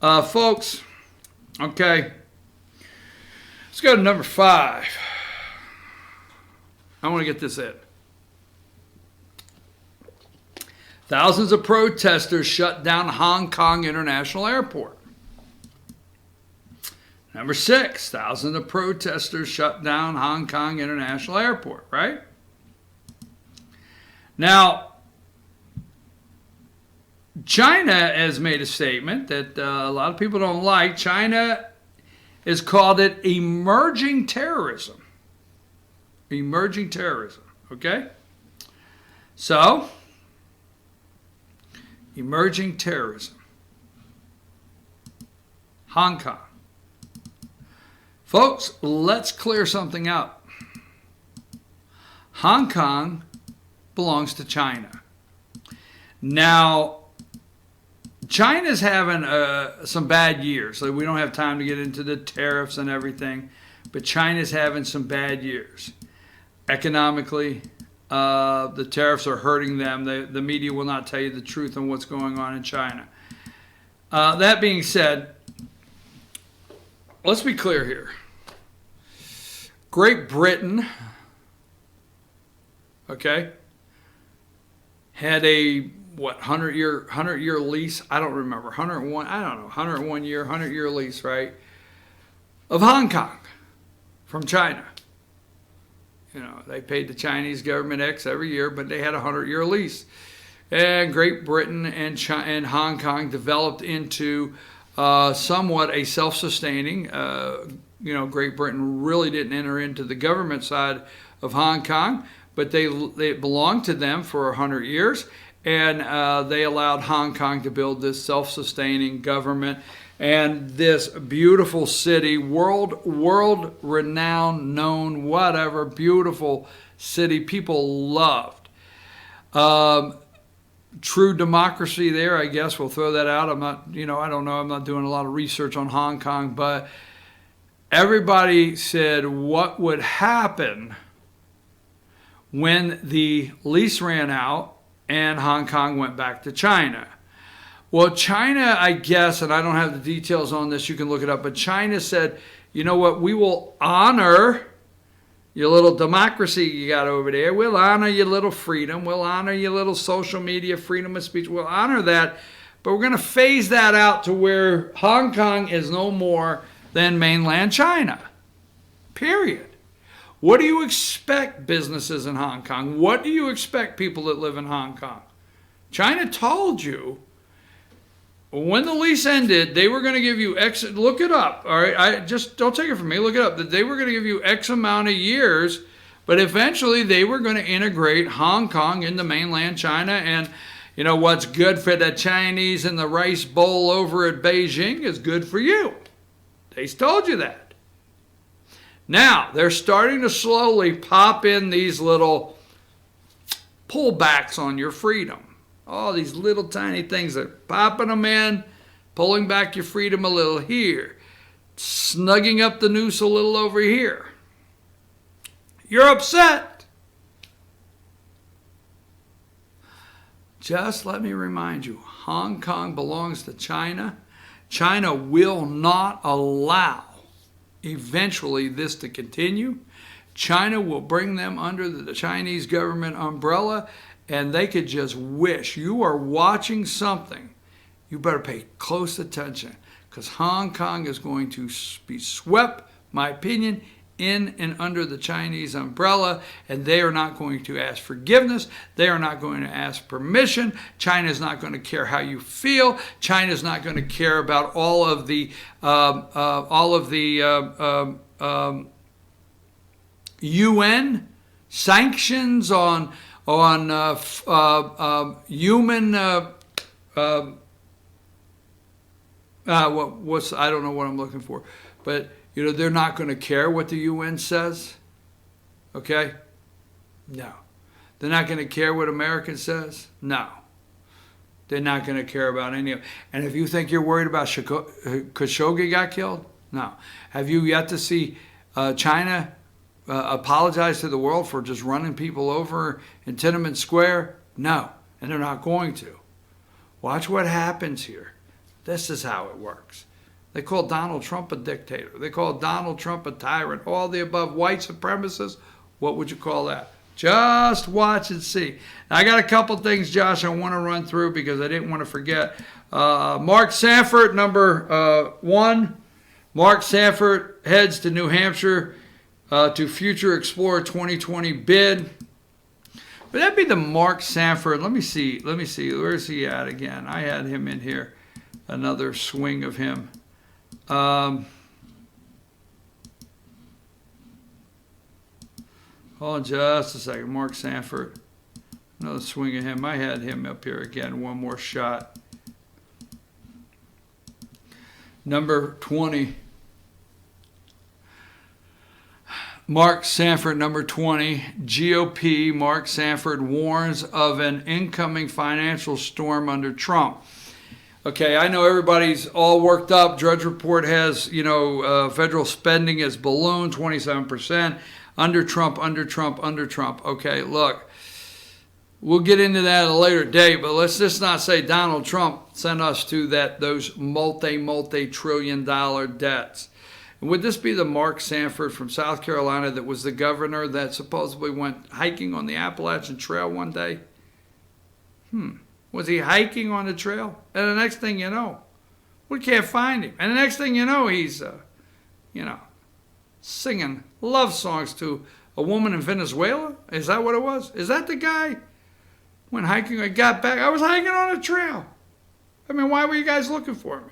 Folks, okay, let's go to number 5. I want to get this in. Thousands of protesters shut down Hong Kong International Airport. Number 6, thousands of protesters shut down Hong Kong International Airport, right? Now, China has made a statement that a lot of people don't like. China has called it emerging terrorism. Emerging terrorism, okay? So, emerging terrorism. Hong Kong. Folks, let's clear something up. Hong Kong belongs to China. Now, China's having some bad years. So we don't have time to get into the tariffs and everything, but China's having some bad years. Economically, the tariffs are hurting them. The media will not tell you the truth on what's going on in China. That being said, let's be clear here. Great Britain, okay, had a 100-year lease? I don't remember. 101 year lease, right? Of Hong Kong from China. You know, they paid the Chinese government X every year, but they had a 100-year lease. And Great Britain and Hong Kong developed into somewhat a self-sustaining. Great Britain really didn't enter into the government side of Hong Kong, but they belonged to them for 100 years, and they allowed Hong Kong to build this self-sustaining government and this beautiful city, world-renowned, known, whatever, beautiful city people loved. True democracy there, I guess. We'll throw that out. I'm not, I don't know. I'm not doing a lot of research on Hong Kong, but everybody said what would happen when the lease ran out and Hong Kong went back to China. Well, China, I guess, and I don't have the details on this, you can look it up, but China said, you know what, we will honor your little democracy you got over there. We'll honor your little freedom. We'll honor your little social media freedom of speech. We'll honor that, but we're going to phase that out to where Hong Kong is no more than mainland China. Period. What do you expect businesses in Hong Kong? What do you expect people that live in Hong Kong? China told you when the lease ended, they were going to give you X. Look it up, all right? I just don't take it from me. Look it up. That they were going to give you X amount of years, but eventually they were going to integrate Hong Kong into mainland China. And you know what's good for the Chinese in the rice bowl over at Beijing is good for you. They told you that. Now they're starting to slowly pop in these little pullbacks on your freedom. All these little tiny things, they're popping them in, pulling back your freedom a little here, snugging up the noose a little over here. You're upset. Just let me remind you, Hong Kong belongs to China. China will not allow eventually this to continue. China will bring them under the Chinese government umbrella, and they could just wish. You are watching something. You better pay close attention, because Hong Kong is going to be swept, my opinion, in and under the Chinese umbrella, and they are not going to ask forgiveness. They are not going to ask permission. China is not going to care how you feel. China is not going to care about all of the UN sanctions on human. I don't know what I'm looking for, but they're not going to care what the UN says. Okay? No. They're not going to care what America says. No. They're not going to care about any of it. And if you think you're worried about Khashoggi got killed, no. Have you yet to see China apologize to the world for just running people over in Tiananmen Square? No. And they're not going to. Watch what happens here. This is how it works. They call Donald Trump a dictator. They call Donald Trump a tyrant. All the above. White supremacists, what would you call that? Just watch and see. Now, I got a couple things, Josh, I want to run through because I didn't want to forget. Mark Sanford, number 1. Mark Sanford heads to New Hampshire to Future Explorer 2020 bid. Would that be the Mark Sanford? Let me see. Where's he at again? I had him in here. Another swing of him. Hold on just a second. Mark Sanford. Another swing of him. I had him up here again. One more shot. Number 20. Mark Sanford, number 20. GOP, Mark Sanford warns of an incoming financial storm under Trump. Okay, I know everybody's all worked up. Drudge Report has, federal spending is ballooned 27%. Under Trump. Okay, look, we'll get into that at a later date, but let's just not say Donald Trump sent us to those multi-trillion-dollar debts. And would this be the Mark Sanford from South Carolina that was the governor that supposedly went hiking on the Appalachian Trail one day? Was he hiking on the trail? And the next thing you know, we can't find him. And the next thing you know, he's, singing love songs to a woman in Venezuela? Is that what it was? Is that the guy? Went hiking, I got back. I was hiking on a trail. I mean, why were you guys looking for me?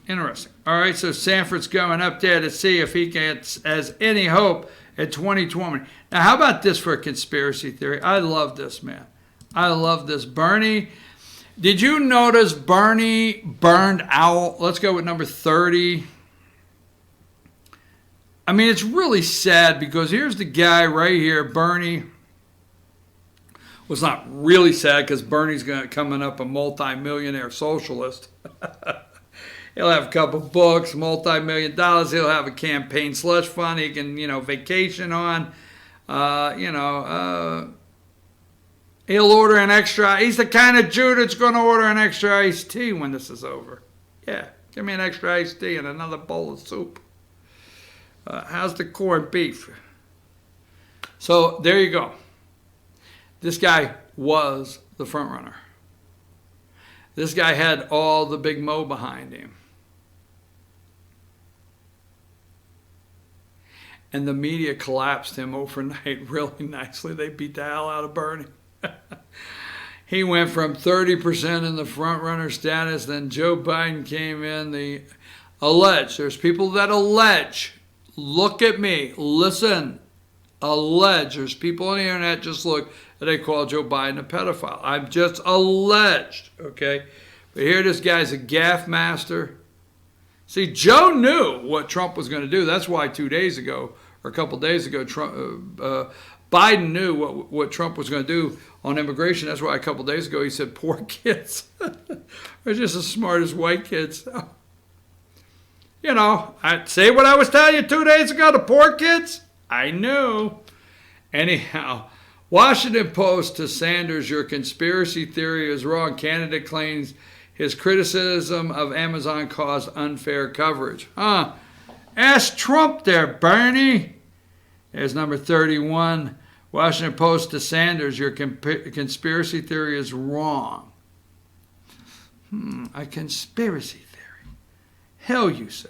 Interesting. All right, so Sanford's going up there to see if he has any hope at 2020. Now, how about this for a conspiracy theory? I love this, man. I love this. Bernie, did you notice Bernie burned out? Let's go with number 30. I mean, it's really sad because here's the guy right here, Bernie. Well, it's not really sad because Bernie's coming up a multi-millionaire socialist. He'll have a couple books, multi-million dollars. He'll have a campaign slush fund he can, vacation on. He'll order an extra. He's the kind of Jew that's going to order an extra iced tea when this is over. Yeah, give me an extra iced tea and another bowl of soup. How's the corned beef? So there you go. This guy was the front runner. This guy had all the big mo behind him. And the media collapsed him overnight really nicely. They beat the hell out of Bernie. He went from 30% in the front runner status. Then Joe Biden came in. The alleged. There's people that allege. Look at me. Listen. Allege. There's people on the internet just look. They call Joe Biden a pedophile. I'm just alleged. Okay. But here this guy's a gaffe master. See, Joe knew what Trump was going to do. That's why 2 days ago, or a couple days ago, Biden knew what Trump was going to do on immigration. That's why a couple days ago he said poor kids. They're just as smart as white kids. I'd say what I was telling you 2 days ago, the poor kids. I knew. Anyhow, Washington Post to Sanders, your conspiracy theory is wrong. Candidate claims his criticism of Amazon caused unfair coverage. Ask Trump there, Bernie. There's number 31. Washington Post to Sanders, your conspiracy theory is wrong. A conspiracy theory. Hell, you say.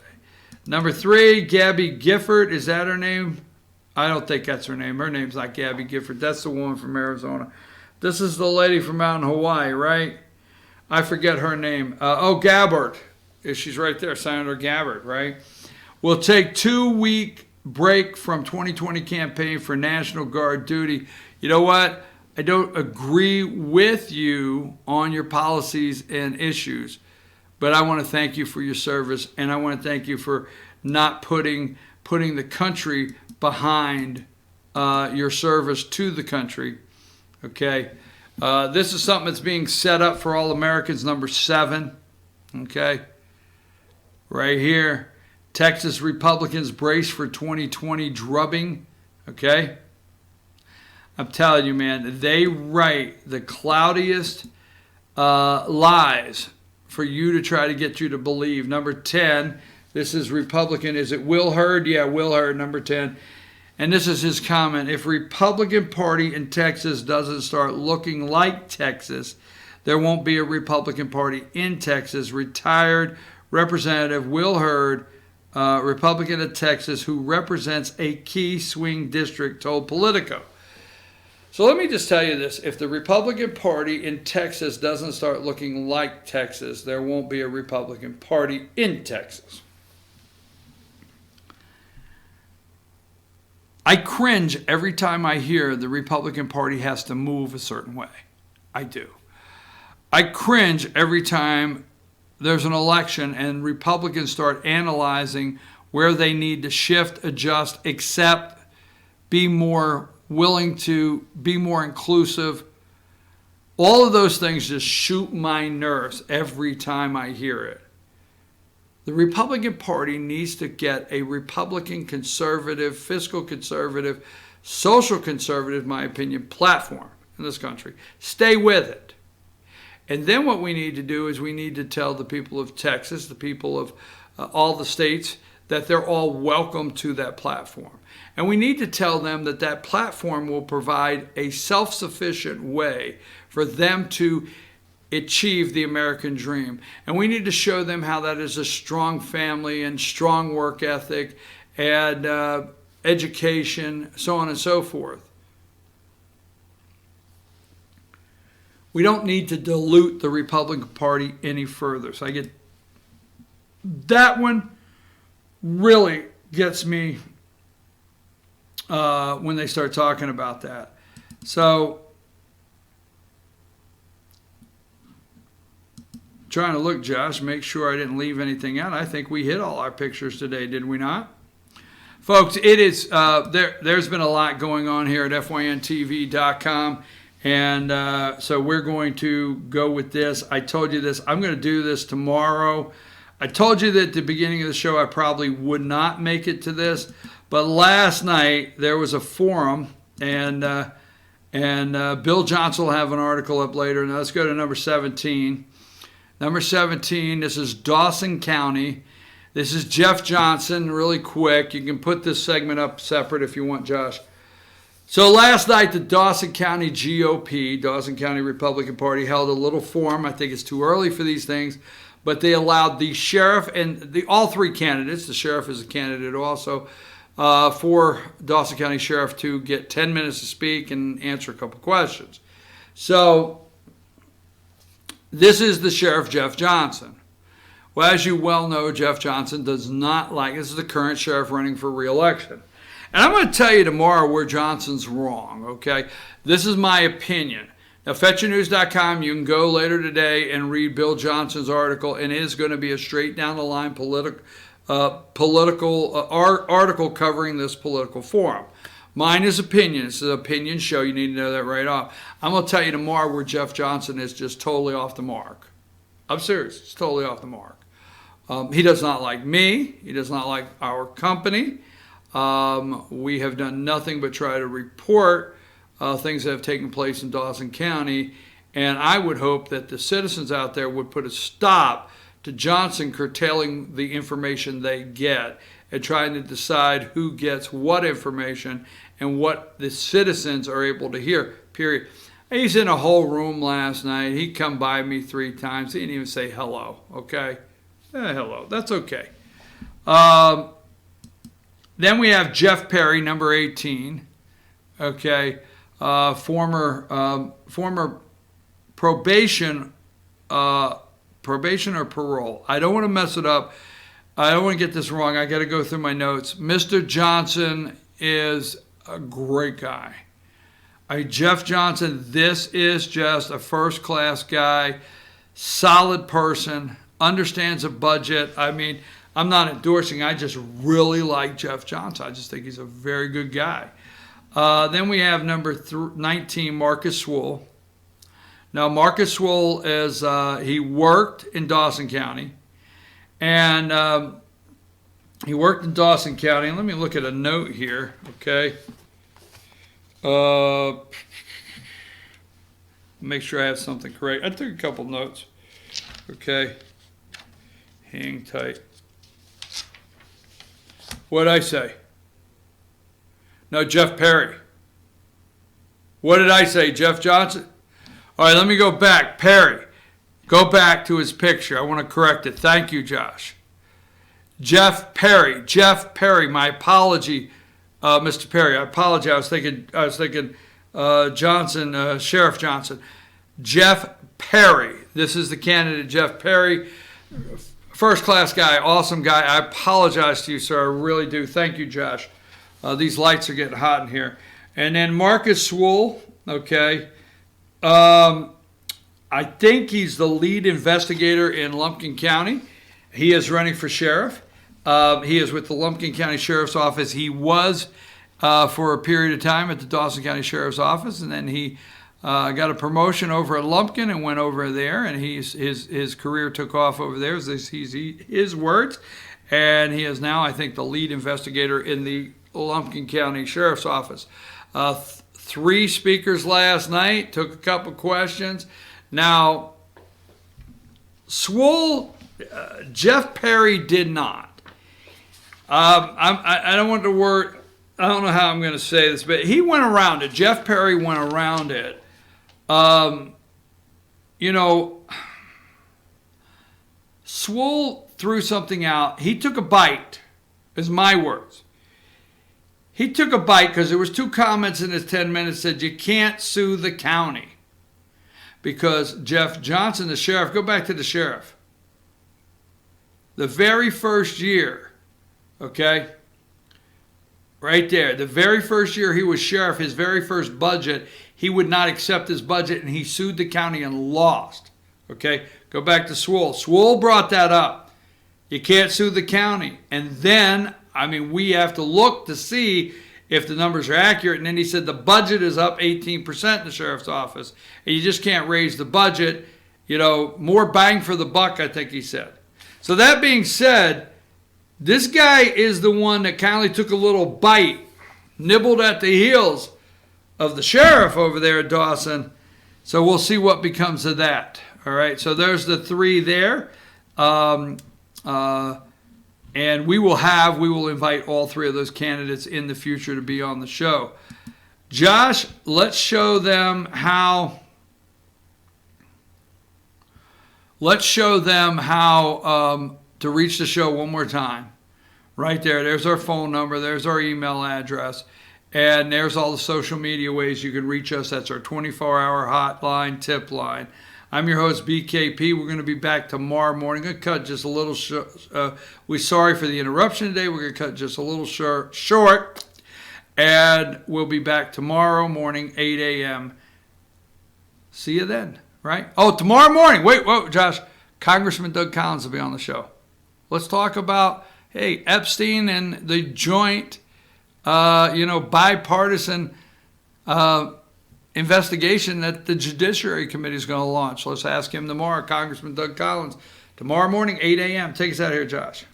Number 3, Gabby Gifford. Is that her name? I don't think that's her name. Her name's not Gabby Gifford. That's the woman from Arizona. This is the lady from out in Hawaii, right? I forget her name. Gabbard. She's right there, Senator Gabbard, right? We'll take 2-week break from 2020 campaign for National Guard duty. You know what? I don't agree with you on your policies and issues, but I want to thank you for your service, and I want to thank you for not putting the country behind your service to the country. Okay? This is something that's being set up for all Americans, number 7. Okay? Right here. Texas Republicans brace for 2020 drubbing. Okay? I'm telling you, man, they write the cloudiest lies for you to try to get you to believe. Number 10, this is Republican. Is it Will Hurd? Yeah, Will Hurd, number 10. And this is his comment. If Republican Party in Texas doesn't start looking like Texas, there won't be a Republican Party in Texas. Retired Representative Will Hurd, Republican of Texas, who represents a key swing district, told Politico. So let me just tell you this. If the Republican Party in Texas doesn't start looking like Texas, there won't be a Republican Party in Texas. I cringe every time I hear the Republican Party has to move a certain way. I do. I cringe every time there's an election and Republicans start analyzing where they need to shift, adjust, accept, be more willing to be more inclusive. All of those things just shoot my nerves every time I hear it. The Republican Party needs to get a Republican conservative, fiscal conservative, social conservative, in my opinion, platform in this country. Stay with it. And then what we need to do is we need to tell the people of Texas, the people of all the states, that they're all welcome to that platform. And we need to tell them that that platform will provide a self-sufficient way for them to achieve the American dream. And we need to show them how that is a strong family and strong work ethic and education, so on and so forth. We don't need to dilute the Republican Party any further. So I get that one really gets me when they start talking about that. So trying to look, Josh, make sure I didn't leave anything out. I think we hit all our pictures today, did we not? Folks, it is there's been a lot going on here at FYNTV.com. And so we're going to go with this. I told you this. I'm going to do this tomorrow. I told you that at the beginning of the show I probably would not make it to this. But last night there was a forum, and Bill Johnson will have an article up later. Now let's go to number 17. Number 17, this is Dawson County. This is Jeff Johnson, really quick. You can put this segment up separate if you want, Josh. So last night, the Dawson County GOP, Dawson County Republican Party, held a little forum. I think it's too early for these things, but they allowed the sheriff and all three candidates, the sheriff is a candidate also, for Dawson County Sheriff to get 10 minutes to speak and answer a couple questions. So this is the Sheriff, Jeff Johnson. Well, as you well know, Jeff Johnson does not like, this is the current sheriff running for re-election. And I'm going to tell you tomorrow where Johnson's wrong, okay? This is my opinion. Now, FetchYourNews.com, you can go later today and read Bill Johnson's article, and it is going to be a straight-down-the-line article covering this political forum. Mine is opinion. It's an opinion show. You need to know that right off. I'm going to tell you tomorrow where Jeff Johnson is just totally off the mark. I'm serious. It's totally off the mark. He does not like me. He does not like our company. We have done nothing but try to report things that have taken place in Dawson County, and I would hope that the citizens out there would put a stop to Johnson curtailing the information they get and trying to decide who gets what information and what the citizens are able to hear, period. He's in a whole room last night. He come by me 3 times. He didn't even say hello, okay? Hello, that's okay. Then we have Jeff Perry, number 18, okay, former probation or parole. I don't want to mess it up. I don't want to get this wrong. I got to go through my notes. Mr. Johnson is a great guy. Jeff Johnson, this is just a first-class guy, solid person, understands a budget. I mean, I'm not endorsing. I just really like Jeff Johnson. I just think he's a very good guy. Then we have number 19, Marcus Swole. Now, Marcus Swole is, he worked in Dawson County. And he worked in Dawson County. And let me look at a note here, okay? Make sure I have something correct. I took a couple notes. Okay. Hang tight. What did I say? No, Jeff Perry. What did I say? Jeff Johnson? All right, let me go back. Perry. Go back to his picture. I want to correct it. Thank you, Josh. Jeff Perry. Jeff Perry. My apology, Mr. Perry. I apologize. I was thinking Johnson, Sheriff Johnson. Jeff Perry. This is the candidate, Jeff Perry. First class guy, awesome guy. I apologize to you, sir. I really do. Thank you, Josh. These lights are getting hot in here. And then Marcus Swole, okay. I think he's the lead investigator in Lumpkin County. He is running for sheriff. He is with the Lumpkin County Sheriff's Office. He was for a period of time at the Dawson County Sheriff's Office, and then he got a promotion over at Lumpkin and went over there, and his career took off over there. He's his words, and he is now, I think, the lead investigator in the Lumpkin County Sheriff's Office. 3 speakers last night, took a couple questions. Now, Swole, Jeff Perry did not. I don't want the word, I don't know how I'm going to say this, but he went around it. Jeff Perry went around it. You know, Swole threw something out. He took a bite, is my words. He took a bite because there was 2 comments in his 10 minutes that said you can't sue the county. Because Jeff Johnson, the sheriff, go back to the sheriff. The very first year, okay, right there, the very first year he was sheriff, his very first budget, he would not accept his budget and he sued the county and lost. Okay, go back to Swole. Swole brought that up. You can't sue the county. And then, I mean, we have to look to see if the numbers are accurate. And then he said the budget is up 18% in the sheriff's office. And you just can't raise the budget. You know, more bang for the buck, I think he said. So that being said, this guy is the one that kindly took a little bite, nibbled at the heels of the sheriff over there at Dawson. So we'll see what becomes of that. All right, so there's the 3 there. And we will invite all 3 of those candidates in the future to be on the show. Josh, let's show them how to reach the show one more time. Right there. There's our phone number. There's our email address. And there's all the social media ways you can reach us. That's our 24-hour hotline, tip line. I'm your host, BKP. We're going to be back tomorrow morning. Going to cut just a little we're sorry for the interruption today. We're going to cut just a little short. And we'll be back tomorrow morning, 8 a.m. See you then, right? Oh, tomorrow morning. Wait, Josh. Congressman Doug Collins will be on the show. Let's talk about, hey, Epstein and the joint, bipartisan investigation that the Judiciary Committee is going to launch. Let's ask him tomorrow, Congressman Doug Collins. Tomorrow morning, 8 a.m. Take us out of here, Josh.